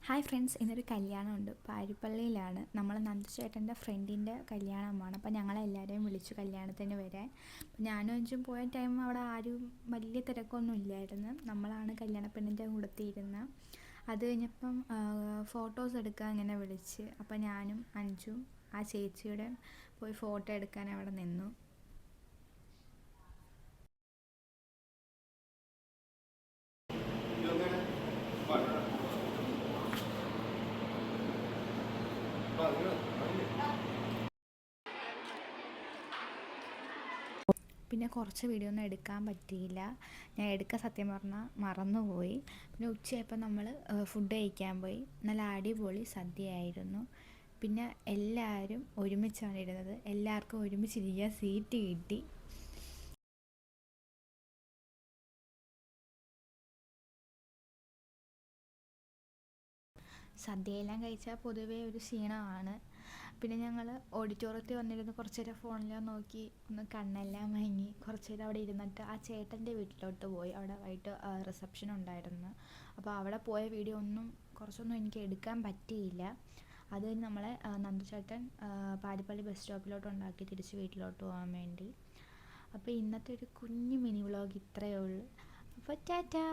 Hi friends, ഇന്നൊരു കല്യാണമുണ്ട്. പാരിപ്പള്ളിയിലാണ്. നമ്മൾ നന്ദുചേട്ടൻ്റെ ഫ്രണ്ടിൻ്റെ കല്യാണമാണ്. അപ്പോൾ ഞങ്ങളെല്ലാവരെയും വിളിച്ചു കല്യാണത്തിന് വരാൻ. ഞാനും അഞ്ചും പോയ ടൈം അവിടെ ആരും വലിയ തിരക്കൊന്നും ഇല്ലായിരുന്നു. നമ്മളാണ് കല്യാണ പെണ്ണിൻ്റെ കൂടത്തിയിരുന്ന. അത് കഴിഞ്ഞപ്പം ഫോട്ടോസ് എടുക്കാൻ ഇങ്ങനെ വിളിച്ച്. അപ്പോൾ ഞാനും അഞ്ചും ആ ചേച്ചിയുടെ പോയി ഫോട്ടോ എടുക്കാൻ അവിടെ നിന്നു. പിന്നെ കുറച്ച് വീഡിയോ ഒന്നും എടുക്കാൻ പറ്റിയില്ല. ഞാൻ എടുക്കാൻ സത്യം പറഞ്ഞാൽ മറന്നുപോയി. പിന്നെ ഉച്ചയായപ്പോൾ നമ്മൾ ഫുഡ് കഴിക്കാൻ പോയി. നല്ല അടിപൊളി സദ്യയായിരുന്നു. പിന്നെ എല്ലാവരും ഒരുമിച്ചാണ് ഇരുന്നത്. എല്ലാവർക്കും ഒരുമിച്ചിരിക്കാൻ സീറ്റ് കിട്ടി. സദ്യയെല്ലാം കഴിച്ചാൽ പൊതുവേ ഒരു ക്ഷീണമാണ്. പിന്നെ ഞങ്ങൾ ഓഡിറ്റോറിയത്തിൽ വന്നിരുന്ന് കുറച്ച് നേരം ഫോണിൽ നോക്കി, ഒന്ന് കണ്ണെല്ലാം മയങ്ങി കുറച്ച് നേരം അവിടെ ഇരുന്നിട്ട് ആ ചേട്ടൻ്റെ വീട്ടിലോട്ട് പോയി. അവിടെ വൈകിട്ട് റിസപ്ഷൻ ഉണ്ടായിരുന്നു. അപ്പോൾ അവിടെ പോയ വീഡിയോ കുറച്ചൊന്നും എനിക്ക് എടുക്കാൻ പറ്റിയില്ല. അത് കഴിഞ്ഞ് നമ്മളെ നന്ദുചേട്ടൻ പാരിപ്പള്ളി ബസ് സ്റ്റോപ്പിലോട്ട് ഉണ്ടാക്കി തിരിച്ച് വീട്ടിലോട്ട് പോകാൻ വേണ്ടി. അപ്പോൾ ഇന്നത്തെ ഒരു കുഞ്ഞു മിനി വ്ളോഗ് ഇത്രയേ ഉള്ളൂ. അപ്പോൾ ടാറ്റാ.